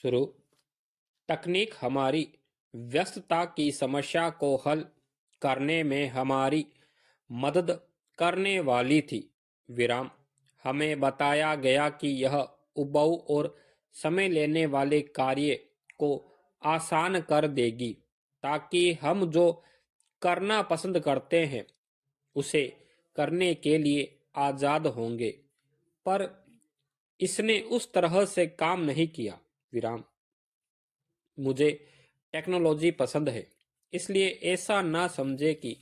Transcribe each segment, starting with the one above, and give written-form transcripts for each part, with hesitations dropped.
शुरू। तकनीक हमारी व्यस्तता की समस्या को हल करने में हमारी मदद करने वाली थी। विराम। हमें बताया गया कि यह उबाऊ और समय लेने वाले कार्य को आसान कर देगी, ताकि हम जो करना पसंद करते हैं उसे करने के लिए आजाद होंगे। पर इसने उस तरह से काम नहीं किया। विराम। मुझे टेक्नोलॉजी पसंद है, इसलिए ऐसा ना समझे कि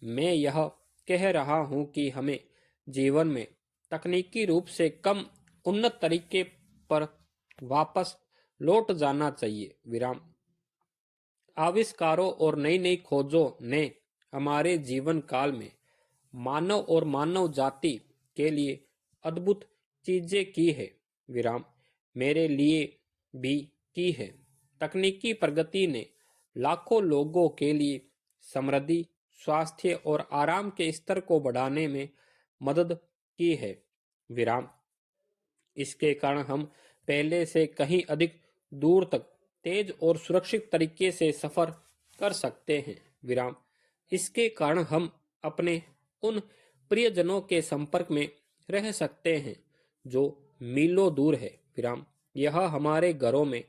मैं यह कह रहा हूं कि हमें जीवन में तकनीकी रूप से कम उन्नत तरीके पर वापस लौट जाना चाहिए। विराम। आविष्कारों और नई नई खोजों ने हमारे जीवन काल में मानव और मानव जाति के लिए अद्भुत चीजें की है। विराम। मेरे लिए भी की है। तकनीकी प्रगति ने लाखों लोगों के लिए समृद्धि, स्वास्थ्य और आराम के स्तर को बढ़ाने में मदद की है। विराम। इसके कारण हम पहले से कहीं अधिक दूर तक तेज और सुरक्षित तरीके से सफर कर सकते हैं। विराम। इसके कारण हम अपने उन प्रियजनों के संपर्क में रह सकते हैं जो मीलों दूर है। विराम। यह हमारे घरों में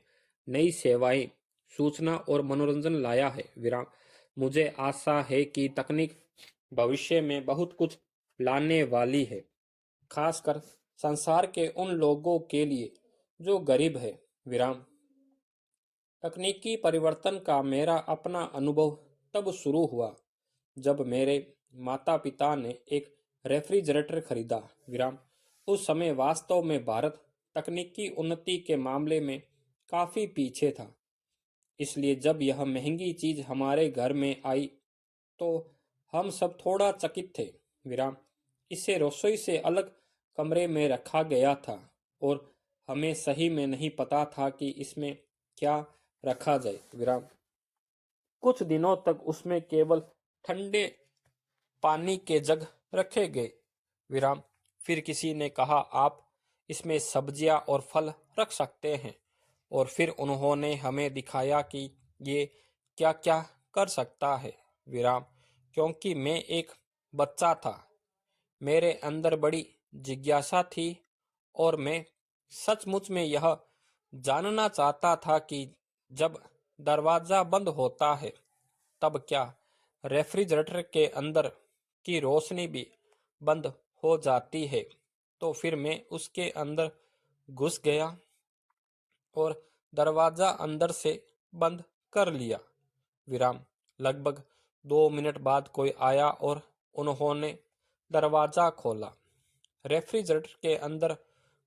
नई सेवाएं, सूचना और मनोरंजन लाया है। विराम। मुझे आशा है कि तकनीक भविष्य में बहुत कुछ लाने वाली है, खासकर संसार के उन लोगों के लिए जो गरीब है। विराम। तकनीकी परिवर्तन का मेरा अपना अनुभव तब शुरू हुआ जब मेरे माता पिता ने एक रेफ्रिजरेटर खरीदा। विराम। उस समय वास्तव में भारत तकनीकी उन्नति के मामले में काफी पीछे था, इसलिए जब यह महंगी चीज हमारे घर में आई तो हम सब थोड़ा चकित थे। विराम। इसे रसोई से अलग कमरे में रखा गया था और हमें सही में नहीं पता था कि इसमें क्या रखा जाए। विराम। कुछ दिनों तक उसमें केवल ठंडे पानी के जग रखे गए। विराम। फिर किसी ने कहा आप इसमें सब्जियां और फल रख सकते हैं, और फिर उन्होंने हमें दिखाया कि ये क्या क्या कर सकता है। विराम। क्योंकि मैं एक बच्चा था, मेरे अंदर बड़ी जिज्ञासा थी और मैं सचमुच में यह जानना चाहता था कि जब दरवाजा बंद होता है तब क्या रेफ्रिजरेटर के अंदर की रोशनी भी बंद हो जाती है। तो फिर मैं उसके अंदर घुस गया और दरवाजा अंदर से बंद कर लिया। विराम। लगभग 2 मिनट बाद कोई आया और उन्होंने दरवाजा खोला। रेफ्रिजरेटर के अंदर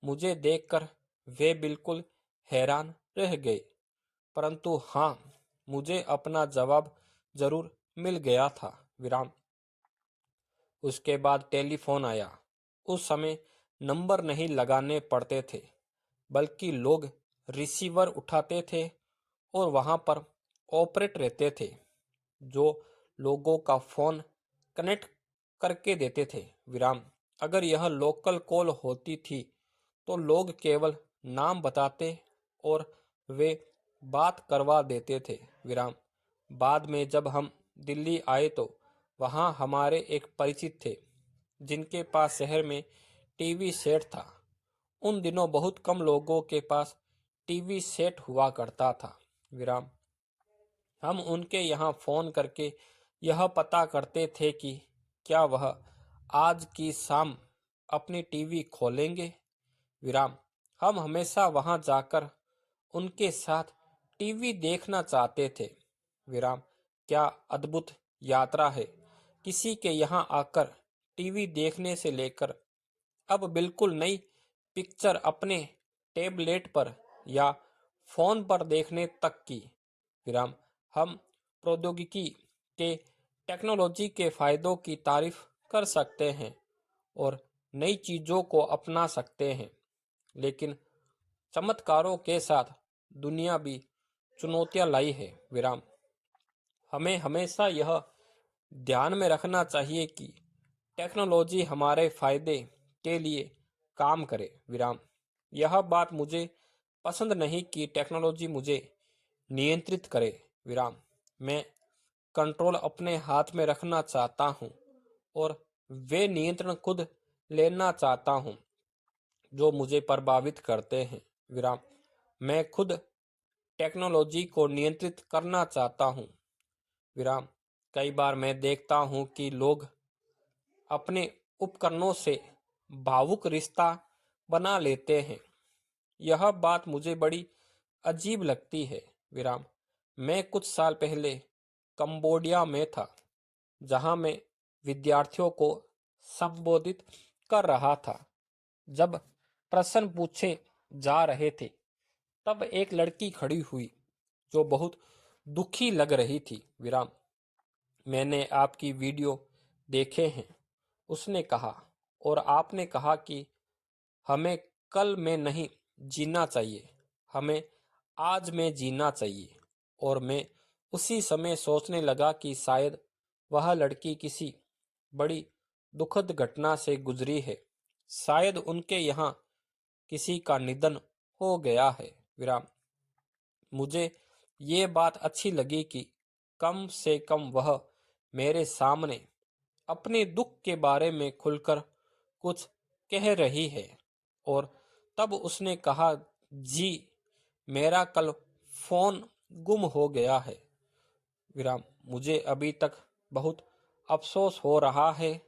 मुझे देखकर वे बिल्कुल हैरान रह गए, परंतु हाँ, मुझे अपना जवाब जरूर मिल गया था। विराम। उसके बाद टेलीफोन आया। उस समय नंबर नहीं लगाने पड़ते थे, बल्कि लोग रिसीवर उठाते थे और वहां पर ऑपरेटर रहते थे जो लोगों का फोन कनेक्ट करके देते थे। विराम। अगर यह लोकल कॉल होती थी तो लोग केवल नाम बताते और वे बात करवा देते थे। विराम। बाद में जब हम दिल्ली आए तो वहाँ हमारे एक परिचित थे जिनके पास शहर में टीवी सेट था। उन दिनों बहुत कम लोगों के पास टीवी सेट हुआ करता था। विराम। हम उनके यहाँ फोन करके यह पता करते थे कि क्या वह आज की शाम अपनी टीवी खोलेंगे। विराम। हम हमेशा वहां जाकर उनके साथ टीवी देखना चाहते थे। विराम। क्या अद्भुत यात्रा है किसी के यहाँ आकर टीवी देखने से लेकर अब बिल्कुल नई पिक्चर अपने टेबलेट पर या फोन पर देखने तक की। विराम। हम प्रौद्योगिकी के टेक्नोलॉजी के फायदों की तारीफ कर सकते हैं और नई चीजों को अपना सकते हैं, लेकिन चमत्कारों के साथ दुनिया भी चुनौतियां लाई है। विराम। हमें हमेशा यह ध्यान में रखना चाहिए कि टेक्नोलॉजी हमारे फायदे के लिए काम करे। विराम। यह बात मुझे पसंद नहीं कि टेक्नोलॉजी मुझे नियंत्रित करे। विराम, मैं कंट्रोल अपने हाथ में रखना चाहता हूँ और वे नियंत्रण खुद लेना चाहता हूँ जो मुझे प्रभावित करते हैं। विराम, मैं खुद टेक्नोलॉजी को नियंत्रित करना चाहता हूँ। विराम, कई बार मैं देखता हूँ कि लोग अपने उपकरणों से भावुक रिश्ता बना लेते हैं। यह बात मुझे बड़ी अजीब लगती है। विराम, मैं कुछ साल पहले कंबोडिया में था, जहां मैं विद्यार्थियों को संबोधित कर रहा था। जब प्रश्न पूछे जा रहे थे, तब एक लड़की खड़ी हुई जो बहुत दुखी लग रही थी। विराम, मैंने आपकी वीडियो देखे हैं, उसने कहा, और आपने कहा कि हमें कल में नहीं जीना चाहिए, हमें आज में जीना चाहिए। और मैं उसी समय सोचने लगा कि शायद वह लड़की किसी बड़ी दुखद घटना से गुजरी है। शायद उनके यहाँ किसी का निधन हो गया है। विराम, मुझे ये बात अच्छी लगी कि कम से कम वह मेरे सामने अपने दुख के बारे में खुलकर कुछ कह रही है। और तब उसने कहा, जी, मेरा कल फोन गुम हो गया है। विराम, मुझे अभी तक बहुत अफसोस हो रहा है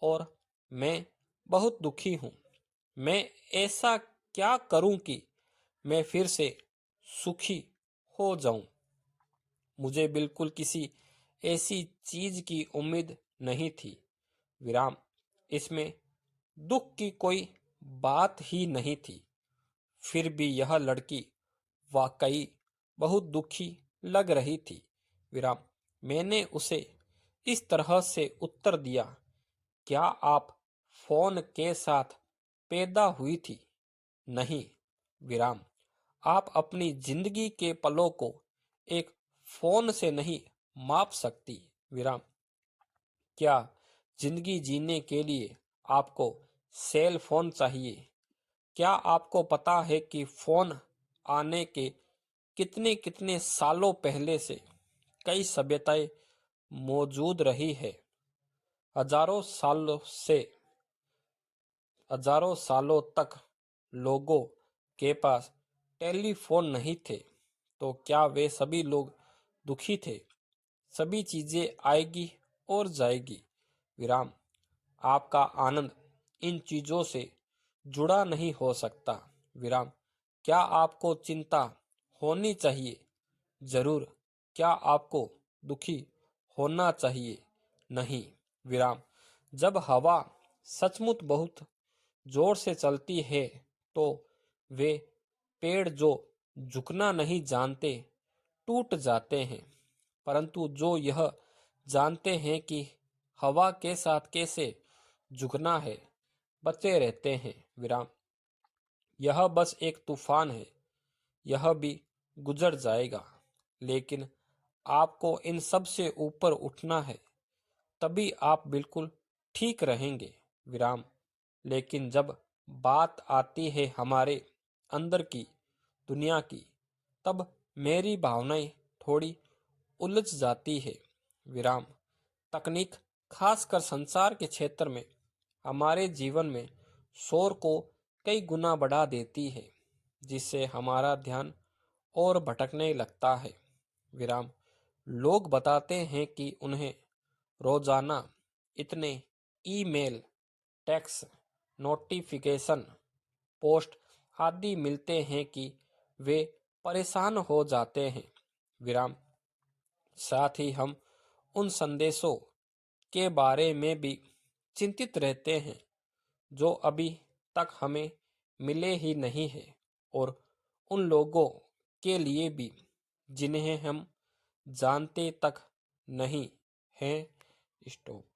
और मैं बहुत दुखी हूँ। मैं ऐसा क्या करूं कि मैं फिर से सुखी हो जाऊं? मुझे बिल्कुल किसी ऐसी चीज की उम्मीद नहीं थी। विराम, इसमें दुख की कोई बात ही नहीं थी। फिर भी यह लड़की वाकई बहुत दुखी लग रही थी। विराम, मैंने उसे इस तरह से उत्तर दिया, क्या आप फोन के साथ पैदा हुई थी? नहीं। विराम, आप अपनी जिंदगी के पलों को एक फोन से नहीं माप सकती। विराम, क्या जिंदगी जीने के लिए आपको सेल फोन चाहिए? क्या आपको पता है कि फोन आने के कितने कितने सालों पहले से कई सभ्यताएं मौजूद रही है? हजारों सालों से हजारों सालों तक लोगों के पास टेलीफोन नहीं थे, तो क्या वे सभी लोग दुखी थे? सभी चीजें आएगी और जाएगी। विराम, आपका आनंद इन चीजों से जुड़ा नहीं हो सकता। विराम, क्या आपको चिंता होनी चाहिए? जरूर। क्या आपको दुखी होना चाहिए? नहीं। विराम, जब हवा सचमुच बहुत जोर से चलती है तो वे पेड़ जो झुकना नहीं जानते टूट जाते हैं, परंतु जो यह जानते हैं कि हवा के साथ कैसे झुकना है, बचे रहते हैं। विराम, यह बस एक तूफान है, यह भी गुजर जाएगा, लेकिन आपको इन सब से ऊपर उठना है, तभी आप बिल्कुल ठीक रहेंगे। विराम, लेकिन जब बात आती है हमारे अंदर की दुनिया की, तब मेरी भावनाएं थोड़ी उलझ जाती है। विराम, तकनीक, खासकर संचार के क्षेत्र में, हमारे जीवन में शोर को कई गुना बढ़ा देती है, जिससे हमारा ध्यान और भटकने लगता है। विराम, लोग बताते हैं कि उन्हें रोजाना इतने ईमेल, टेक्स्ट, नोटिफिकेशन, पोस्ट आदि मिलते हैं कि वे परेशान हो जाते हैं। विराम, साथ ही हम उन संदेशों के बारे में भी चिंतित रहते हैं जो अभी तक हमें मिले ही नहीं है, और उन लोगों के लिए भी जिन्हें हम जानते तक नहीं हैं। स्टॉप।